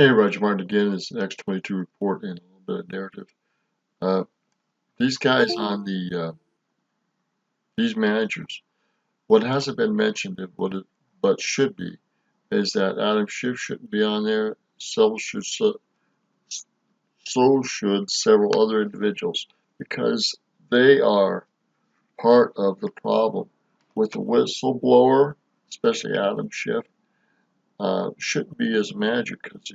Hey, Roger Martin again. This is the X22 report and a little bit of narrative. Uh, these guys on these managers, what hasn't been mentioned, but should be, is that Adam Schiff shouldn't be on there. So should several other individuals, because they are part of the problem with the whistleblower, especially Adam Schiff. Shouldn't be as a manager because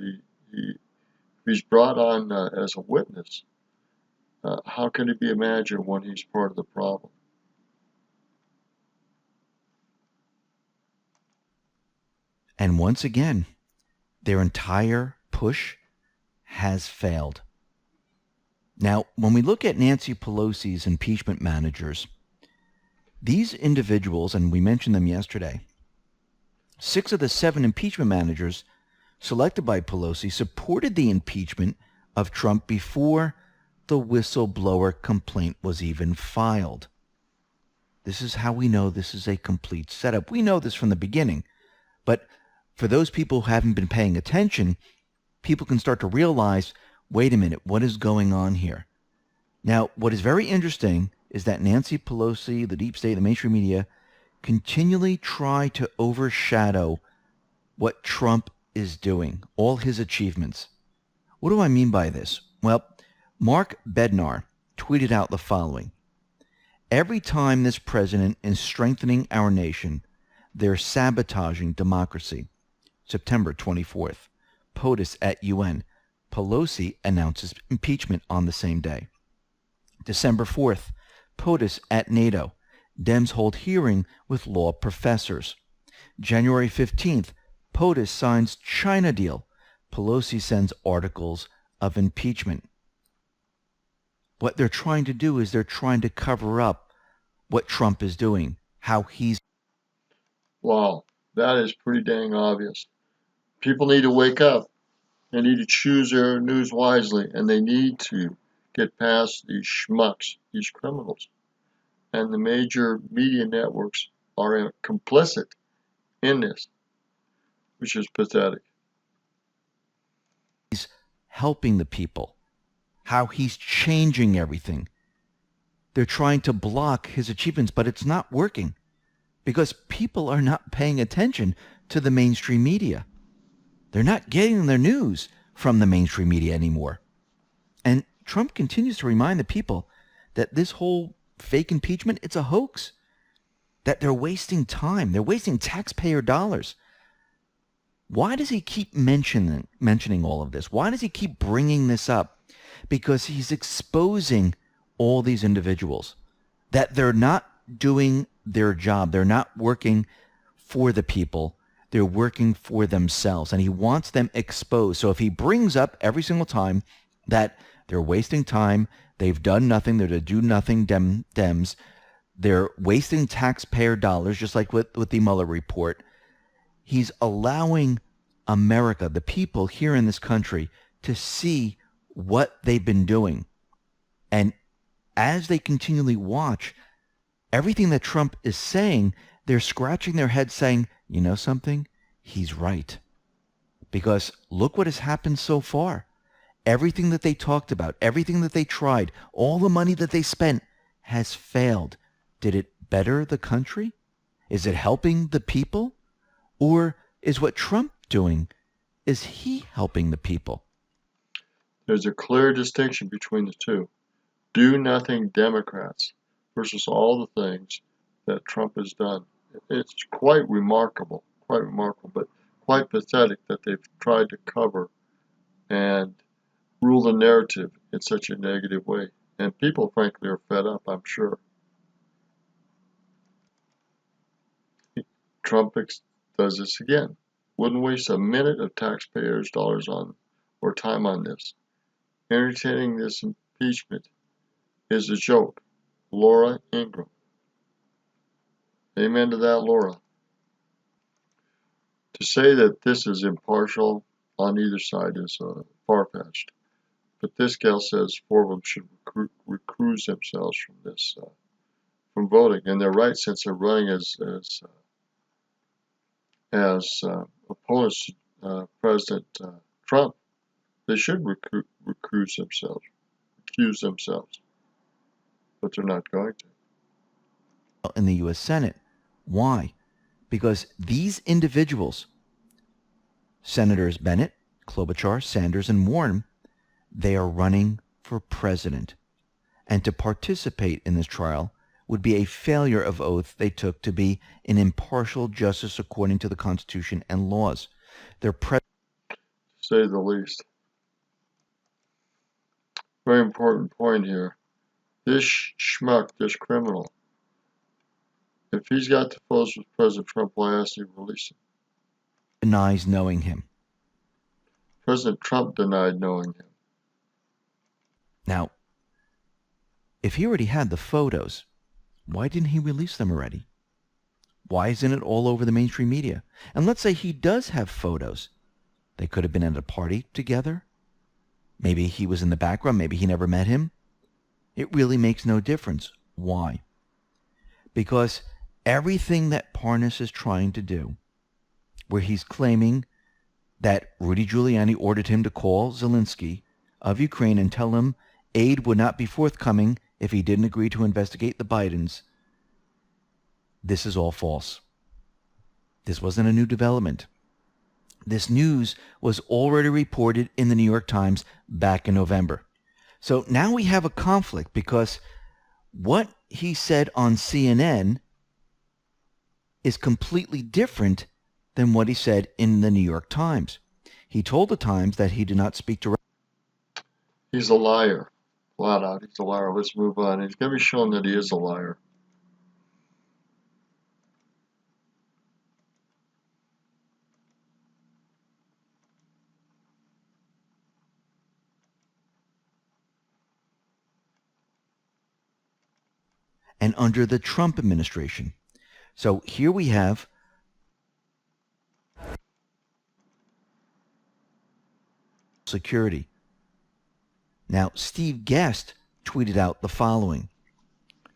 he's brought on as a witness. How can he be a manager when he's part of the problem? And once again, their entire push has failed. Now, when we look at Nancy Pelosi's impeachment managers, these individuals, and we mentioned them yesterday, 6 of the 7 impeachment managers selected by Pelosi supported the impeachment of Trump before the whistleblower complaint was even filed. This is how we know this is a complete setup. We know this from the beginning, but for those people who haven't been paying attention, people can start to realize, wait a minute, what is going on here? Now, what is very interesting is that Nancy Pelosi, the deep state, the mainstream media, continually try to overshadow what Trump is doing, all his achievements. What do I mean by this? Well, Mark Bednar tweeted out the following. Every time this president is strengthening our nation, they're sabotaging democracy. September 24th. POTUS at UN. Pelosi announces impeachment on the same day. December 4th. POTUS at NATO. Dems hold hearing with law professors. January 15th. POTUS signs China deal. Pelosi sends articles of impeachment. What they're trying to do is they're trying to cover up what Trump is doing, how he's... Wow, that is pretty dang obvious. People need to wake up. They need to choose their news wisely, and they need to get past these schmucks, these criminals. And the major media networks are complicit in this, which is pathetic. He's helping the people, how he's changing everything. They're trying to block his achievements, but it's not working because people are not paying attention to the mainstream media. They're not getting their news from the mainstream media anymore. And Trump continues to remind the people that this whole fake impeachment, it's a hoax, that they're wasting time. They're wasting taxpayer dollars. Why does he keep mentioning all of this? Why does he keep bringing this up? Because he's exposing all these individuals, that they're not doing their job. They're not working for the people. They're working for themselves, and he wants them exposed. So if he brings up every single time that they're wasting time, they've done nothing, they're to do nothing, Dems, they're wasting taxpayer dollars, just like with the Mueller report, he's allowing America, the people here in this country, to see what they've been doing. And as they continually watch everything that Trump is saying, they're scratching their heads saying, you know something? He's right. Because look what has happened so far. Everything that they talked about, everything that they tried, all the money that they spent has failed. Did it better the country? Is it helping the people? Or is what Trump doing, is he helping the people? There's a clear distinction between the two. Do nothing Democrats versus all the things that Trump has done. It's quite remarkable, but quite pathetic that they've tried to cover and rule the narrative in such a negative way. And people, frankly, are fed up, I'm sure. Trump does this again. Wouldn't waste a minute of taxpayers' dollars on or time on this. Entertaining this impeachment is a joke. Laura Ingraham. Amen to that, Laura. To say that this is impartial on either side is far-fetched. But this gal says 4 of them should recuse themselves from this, from voting, and they're right since they're running as opponents to President Trump, they should recuse themselves, but they're not going to. In the U.S. Senate. Why? Because these individuals, Senators Bennett, Klobuchar, Sanders, and Warren, they are running for president. And to participate in this trial would be a failure of oath they took to be an impartial justice according to the Constitution and laws. Their to say the least. Very important point here. This schmuck, this criminal, if he's got to pose with President Trump, why hasn't he released him? denies knowing him. President Trump denied knowing him. Now, if he already had the photos, why didn't he release them already? Why isn't it all over the mainstream media? And let's say he does have photos. They could have been at a party together. Maybe he was in the background. Maybe he never met him. It really makes no difference. Why? Because everything that Parnas is trying to do, where he's claiming that Rudy Giuliani ordered him to call Zelensky of Ukraine and tell him aid would not be forthcoming if he didn't agree to investigate the Bidens, this is all false. This wasn't a new development. This news was already reported in the New York Times back in November. So now we have a conflict because what he said on CNN is completely different than what he said in the New York Times. He told the Times that he did not speak to... He's a liar. Flat out, he's a liar. Let's move on. He's going to be shown that he is a liar. And under the Trump administration. So here we have security. Now, Steve Guest tweeted out the following.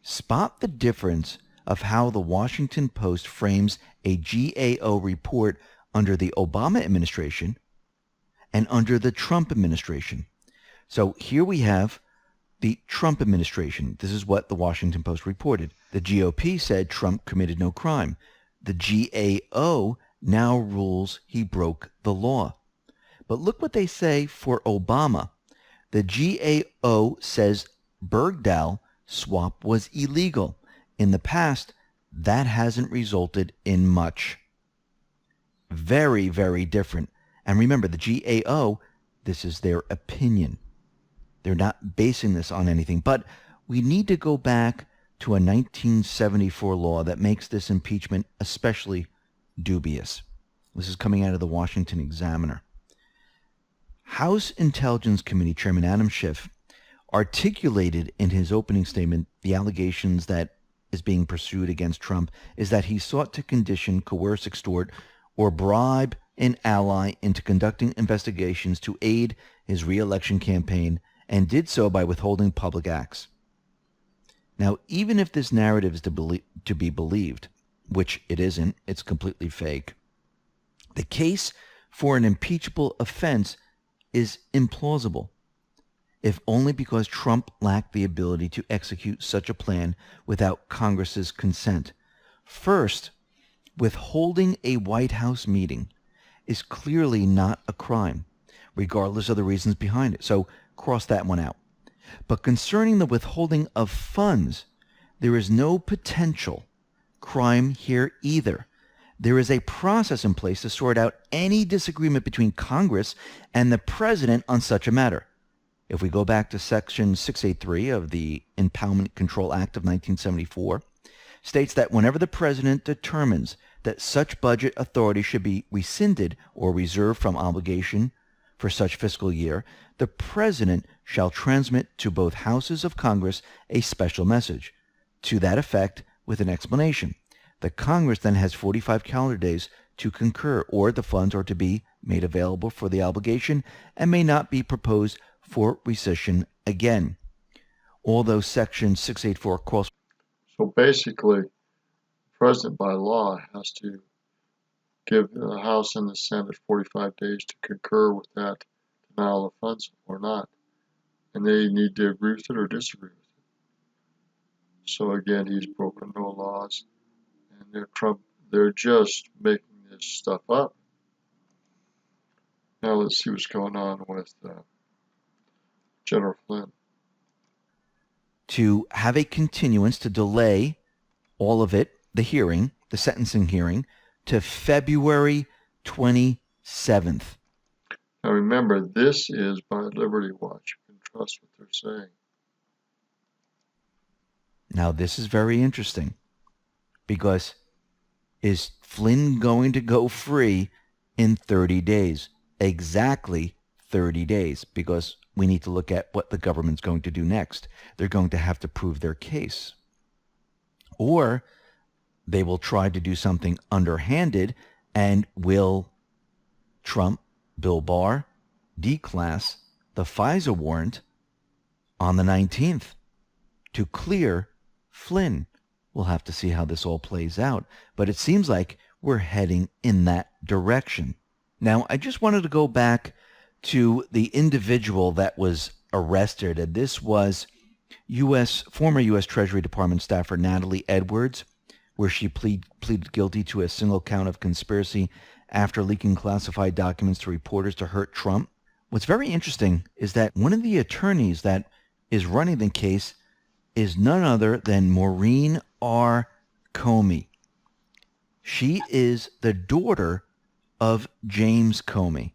Spot the difference of how the Washington Post frames a GAO report under the Obama administration and under the Trump administration. So here we have the Trump administration. This is what the Washington Post reported. The GOP said Trump committed no crime. The GAO now rules he broke the law. But look what they say for Obama. The GAO says Bergdahl swap was illegal. In the past, that hasn't resulted in much. Very, very different. And remember, the GAO, this is their opinion. They're not basing this on anything. But we need to go back to a 1974 law that makes this impeachment especially dubious. This is coming out of the Washington Examiner. House Intelligence Committee Chairman Adam Schiff articulated in his opening statement the allegations that is being pursued against Trump is that he sought to condition, coerce, extort, or bribe an ally into conducting investigations to aid his re-election campaign and did so by withholding public acts. Now, even if this narrative is to be believed, which it isn't, it's completely fake, the case for an impeachable offense is implausible, if only because Trump lacked the ability to execute such a plan without Congress's consent. First, withholding a White House meeting is clearly not a crime, regardless of the reasons behind it. So cross that one out. But concerning the withholding of funds, there is no potential crime here either. There is a process in place to sort out any disagreement between Congress and the president on such a matter. If we go back to Section 683 of the Impoundment Control Act of 1974, states that whenever the president determines that such budget authority should be rescinded or reserved from obligation for such fiscal year, the president shall transmit to both houses of Congress a special message to that effect with an explanation. The Congress then has 45 calendar days to concur, or the funds are to be made available for the obligation and may not be proposed for rescission again. Although Section 684 calls... So basically, the president by law has to give the House and the Senate 45 days to concur with that not. And they need to agree with it or disagree with it. So again, he's broken no laws, and they're just making this stuff up. Now let's see what's going on with General Flynn. To have a continuance to delay all of it, the hearing, the sentencing hearing, to February 27th. Now remember, this is by Liberty Watch. You can trust what they're saying. Now, this is very interesting because is Flynn going to go free in 30 days? Exactly 30 days, because we need to look at what the government's going to do next. They're going to have to prove their case. Or they will try to do something underhanded and will Trump, Bill Barr, Declass the FISA warrant on the 19th to clear Flynn. We'll have to see how this all plays out, but it seems like we're heading in that direction. Now, I just wanted to go back to the individual that was arrested, and this was former U.S. Treasury Department staffer Natalie Edwards, where she pleaded guilty to a single count of conspiracy after leaking classified documents to reporters to hurt Trump. What's very interesting is that one of the attorneys that is running the case is none other than Maureen R. Comey. She is the daughter of James Comey.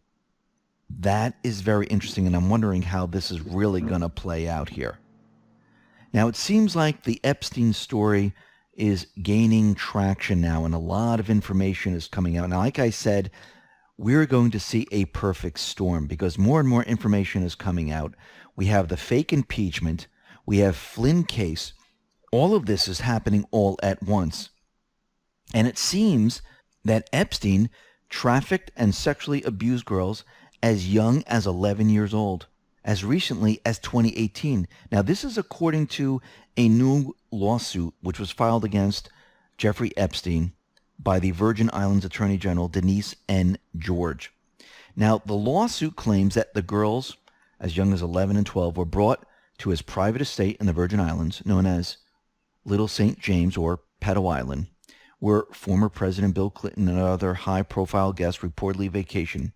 That is very interesting, and I'm wondering how this is really going to play out here. Now, it seems like the Epstein story is gaining traction now, and a lot of information is coming out. Now, like I said, we're going to see a perfect storm because more and more information is coming out. We have the fake impeachment. We have Flynn case. All of this is happening all at once. And it seems that Epstein trafficked and sexually abused girls as young as 11 years old, as recently as 2018. Now, this is according to a new lawsuit which was filed against Jeffrey Epstein by the Virgin Islands Attorney General Denise N. George. Now, the lawsuit claims that the girls, as young as 11 and 12, were brought to his private estate in the Virgin Islands, known as Little St. James or Pedo Island, where former President Bill Clinton and other high-profile guests reportedly vacation.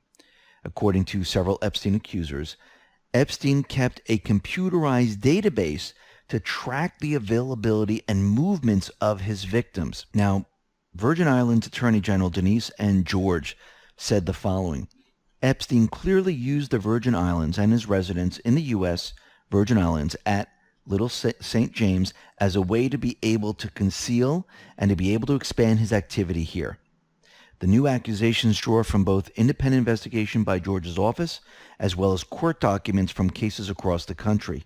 According to several Epstein accusers, Epstein kept a computerized database to track the availability and movements of his victims. Now, Virgin Islands Attorney General Denise N. George said the following: Epstein clearly used the Virgin Islands and his residence in the U.S. Virgin Islands at Little St. James as a way to be able to conceal and to be able to expand his activity here. The new accusations draw from both independent investigation by George's office as well as court documents from cases across the country.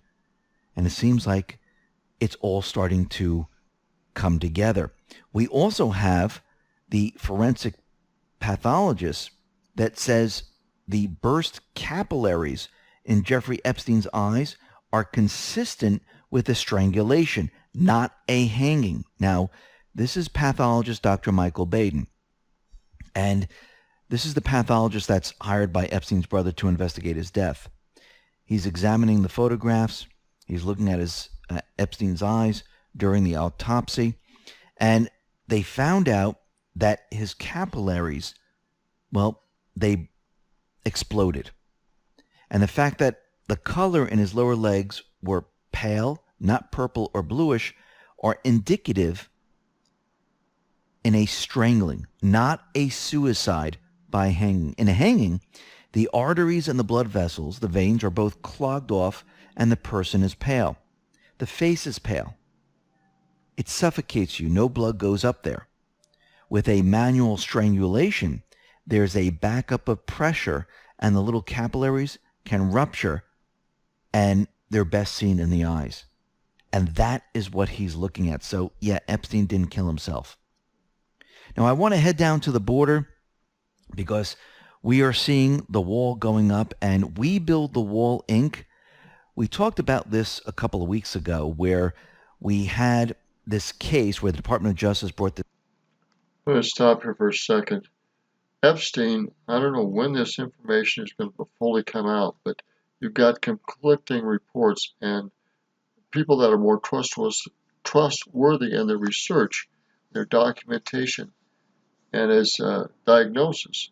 And it seems like it's all starting to come together. We also have the forensic pathologist that says the burst capillaries in Jeffrey Epstein's eyes are consistent with a strangulation, not a hanging. Now, this is pathologist Dr. Michael Baden. And this is the pathologist that's hired by Epstein's brother to investigate his death. He's examining the photographs. He's looking at his Epstein's eyes during the autopsy. And they found out that his capillaries, well, they exploded. And the fact that the color in his lower legs were pale, not purple or bluish, are indicative in a strangling, not a suicide by hanging. In a hanging, the arteries and the blood vessels, the veins, are both clogged off and the person is pale. The face is pale. It suffocates you. No blood goes up there. With a manual strangulation, there's a backup of pressure and the little capillaries can rupture and they're best seen in the eyes. And that is what he's looking at. So, yeah, Epstein didn't kill himself. Now, I want to head down to the border because we are seeing the wall going up, and We Build the Wall, Inc. We talked about this a couple of weeks ago where we had this case where the Department of Justice brought the... I'm going to stop here for a second. Epstein, I don't know when this information is going to fully come out, but you've got conflicting reports, and people that are more trustworthy in their research, their documentation, and his diagnosis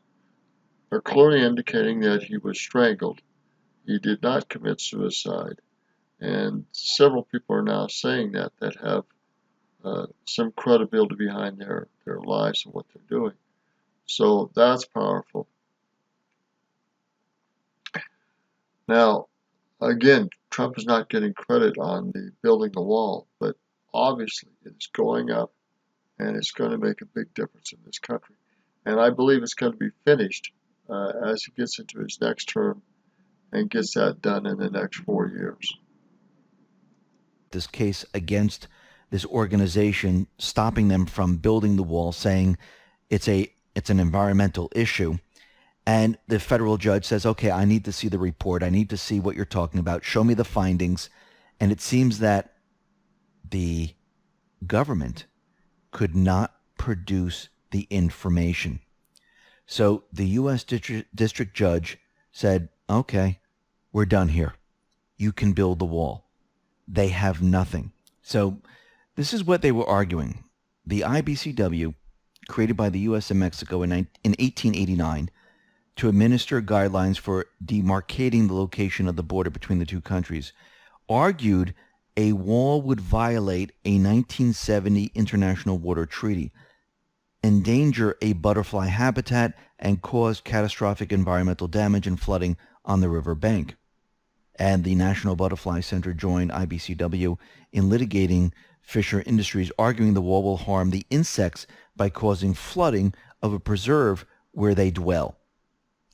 are clearly indicating that he was strangled. He did not commit suicide. And several people are now saying that have some credibility behind their lives and what they're doing. So that's powerful. Now, again, Trump is not getting credit on the building the wall, but obviously it's going up and it's going to make a big difference in this country. And I believe it's going to be finished as he gets into his next term and gets that done in the next 4 years. This case against this organization, stopping them from building the wall, saying it's an environmental issue. And the federal judge says, okay, I need to see the report. I need to see what you're talking about. Show me the findings. And it seems that the government could not produce the information. So the U.S. district judge said, okay, we're done here. You can build the wall. They have nothing. So this is what they were arguing. The IBCW, created by the U.S. and Mexico in 1889, to administer guidelines for demarcating the location of the border between the two countries, argued a wall would violate a 1970 International Water Treaty, endanger a butterfly habitat, and cause catastrophic environmental damage and flooding on the river bank. And the National Butterfly Center joined IBCW in litigating Fisher Industries, arguing the wall will harm the insects by causing flooding of a preserve where they dwell.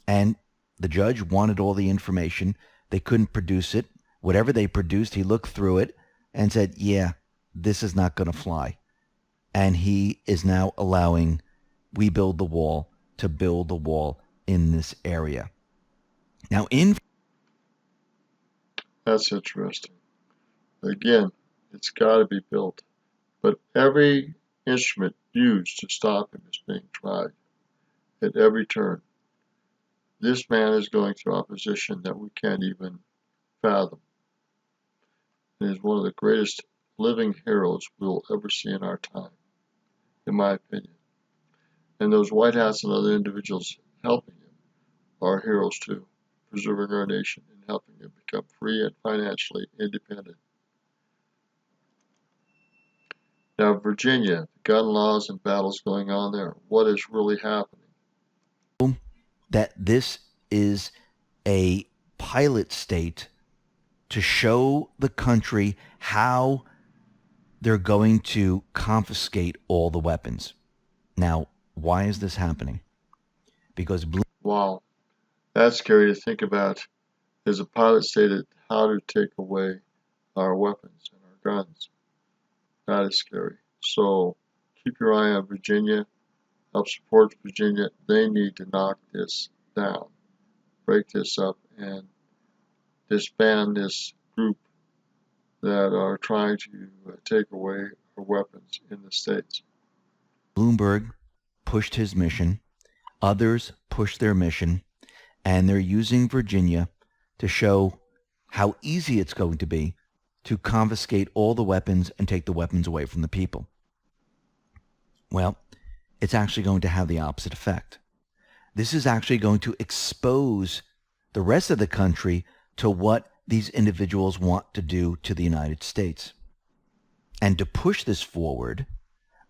And the judge wanted all the information. They couldn't produce it. Whatever they produced, he looked through it and said, yeah, this is not going to fly. And he is now allowing We Build the Wall to build the wall in this area. Now, That's interesting. Again, it's got to be built. But every instrument used to stop him is being tried at every turn. This man is going through opposition that we can't even fathom. He is one of the greatest living heroes we'll ever see in our time, in my opinion. And those white hats and other individuals helping him are heroes too, preserving our nation and helping him become free and financially independent. Now, Virginia, the gun laws and battles going on there, what is really happening? That this is a pilot state to show the country how they're going to confiscate all the weapons. Now, why is this happening? Because wow, that's scary to think about. As a pilot stated, how to take away our weapons and our guns. That is scary. So keep your eye on Virginia. Help support Virginia. They need to knock this down, break this up, and disband this group that are trying to take away our weapons in the States. Bloomberg pushed his mission. Others pushed their mission. And they're using Virginia to show how easy it's going to be to confiscate all the weapons and take the weapons away from the people. Well, it's actually going to have the opposite effect. This is actually going to expose the rest of the country to what these individuals want to do to the United States. And to push this forward,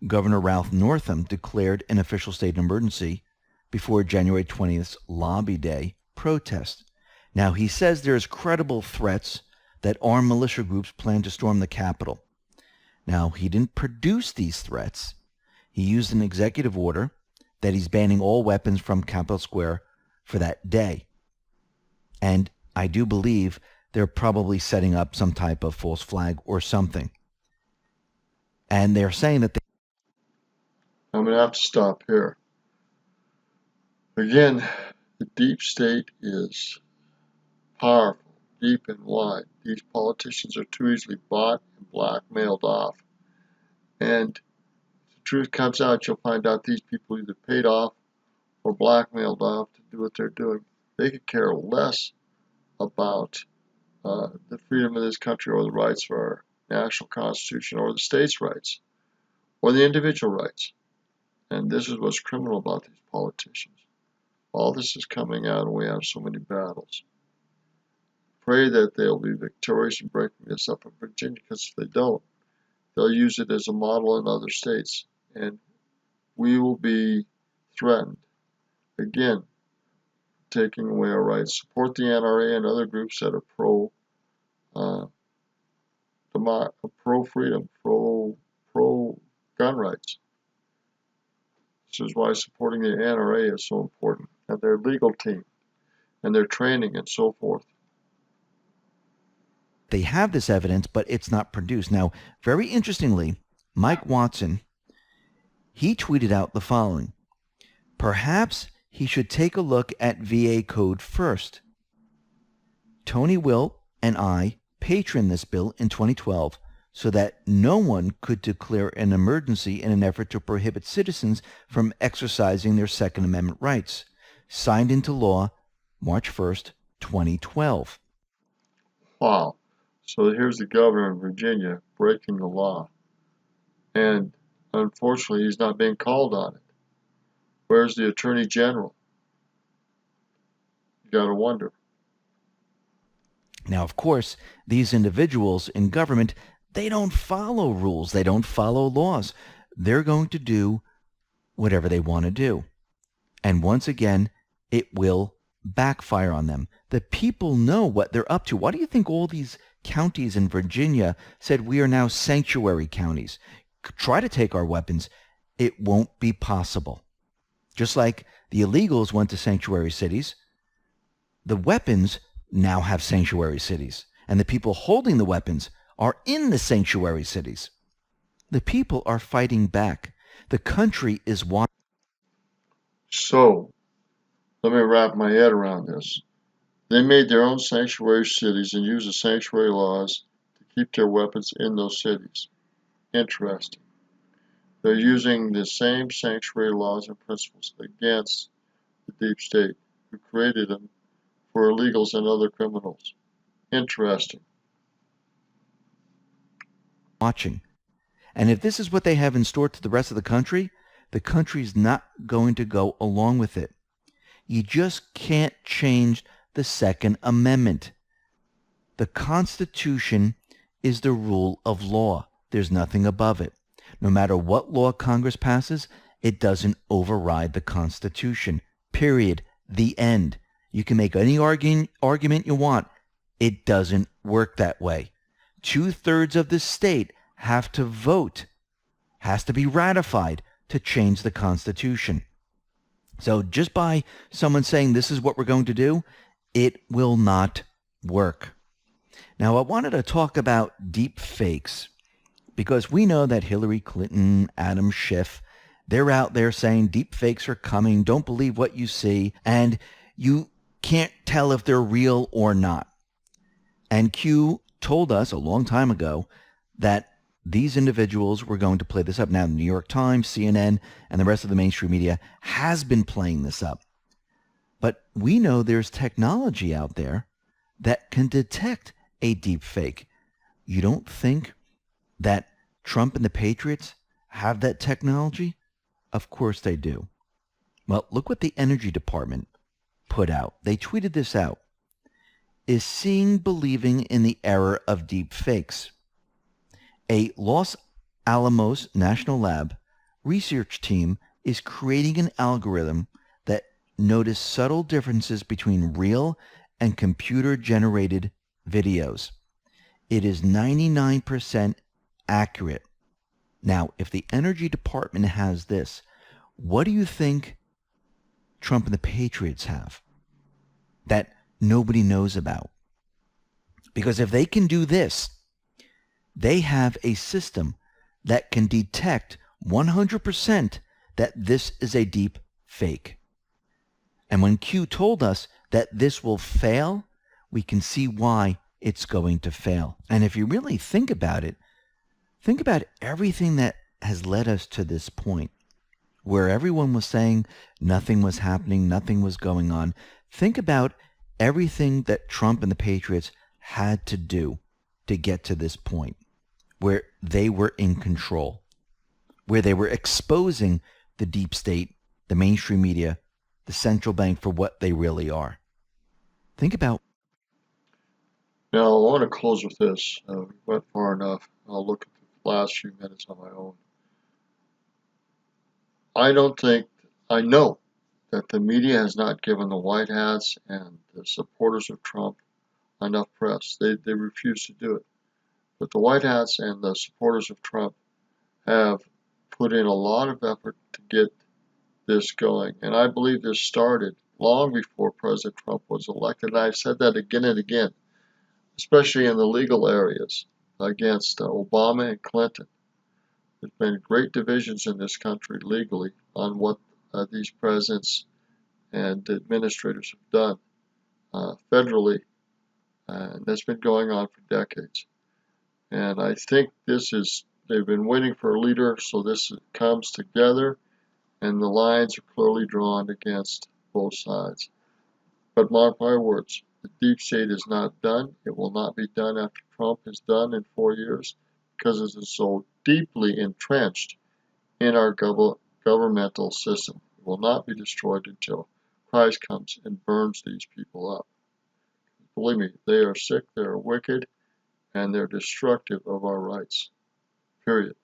Governor Ralph Northam declared an official state of emergency before January 20th's Lobby Day protest. Now, he says there's credible threats that armed militia groups plan to storm the Capitol. Now, he didn't produce these threats. He used an executive order that he's banning all weapons from Capitol Square for that day. And I do believe they're probably setting up some type of false flag or something. And they're saying that I'm going to have to stop here. Again, the deep state is powerful, deep and wide. These politicians are too easily bought and blackmailed off. And if the truth comes out, you'll find out these people either paid off or blackmailed off to do what they're doing. They could care less about the freedom of this country or the rights of our national constitution or the states' rights or the individual rights. And this is what's criminal about these politicians. All this is coming out, and we have so many battles. Pray that they'll be victorious in breaking this up in Virginia, because if they don't, they'll use it as a model in other states, and we will be threatened. Again, taking away our rights. Support the NRA and other groups that are pro-freedom, pro-gun rights. This is why supporting the NRA is so important, and their legal team, and their training, and so forth. They have this evidence, but it's not produced. Now, very interestingly, Mike Watson, he tweeted out the following: perhaps he should take a look at VA code first. Tony Wilt and I patroned this bill in 2012 so that no one could declare an emergency in an effort to prohibit citizens from exercising their Second Amendment rights. Signed into law March 1st, 2012. Wow. So here's the governor of Virginia breaking the law. And unfortunately, he's not being called on it. Where's the attorney general? You got to wonder. Now, of course, these individuals in government, they don't follow rules. They don't follow laws. They're going to do whatever they want to do. And once again, it will backfire on them. The people know what they're up to. Why do you think all these counties in Virginia said we are now sanctuary counties? Try to take our weapons. It won't be possible. Just like the illegals went to sanctuary cities, the weapons now have sanctuary cities, and the people holding the weapons are in the sanctuary cities. The people are fighting back. The country is watching. So, let me wrap my head around this. They made their own sanctuary cities and used the sanctuary laws to keep their weapons in those cities. Interesting. They're using the same sanctuary laws and principles against the deep state, who created them for illegals and other criminals. Interesting. Watching. And if this is what they have in store to the rest of the country's not going to go along with it. You just can't change the Second Amendment. The Constitution is the rule of law. There's nothing above it. No matter what law Congress passes, it doesn't override the Constitution. Period. The end. You can make any argument you want. It doesn't work that way. 2/3 of the state have to vote, has to be ratified to change the Constitution. So just by someone saying this is what we're going to do, it will not work. Now, I wanted to talk about deep fakes because we know that Hillary Clinton, Adam Schiff, they're out there saying deep fakes are coming. Don't believe what you see. And you can't tell if they're real or not. And Q told us a long time ago that these individuals were going to play this up. Now, the New York Times, CNN, and the rest of the mainstream media has been playing this up. But we know there's technology out there that can detect a deep fake. You don't think that Trump and the Patriots have that technology? Of course they do. Well, look what the Energy Department put out. They tweeted this out. Is seeing believing in the era of deep fakes. A Los Alamos National Lab research team is creating an algorithm that notices subtle differences between real and computer-generated videos. It is 99% accurate. Now, if the Energy Department has this, what do you think Trump and the Patriots have that nobody knows about? Because if they can do this, they have a system that can detect 100% that this is a deep fake. And when Q told us that this will fail, we can see why it's going to fail. And if you really think about it, think about everything that has led us to this point where everyone was saying nothing was happening, nothing was going on. Think about everything that Trump and the Patriots had to do to get to this point where they were in control, where they were exposing the deep state, the mainstream media, the central bank for what they really are. Think about. Now, I want to close with this. We went far enough. I'll look at the last few minutes on my own. I know that the media has not given the White Hats and the supporters of Trump enough press. They refuse to do it. But the White Hats and the supporters of Trump have put in a lot of effort to get this going. And I believe this started long before President Trump was elected. And I've said that again and again, especially in the legal areas against Obama and Clinton. There's been great divisions in this country legally on what these presidents and administrators have done federally, and that's been going on for decades. And I think they've been waiting for a leader, so this comes together, and the lines are clearly drawn against both sides. But mark my words, the deep state is not done. It will not be done after Trump is done in 4 years because it is so deeply entrenched in our governmental system. It will not be destroyed until Christ comes and burns these people up. Believe me, they are sick, they are wicked, and they're destructive of our rights. Period.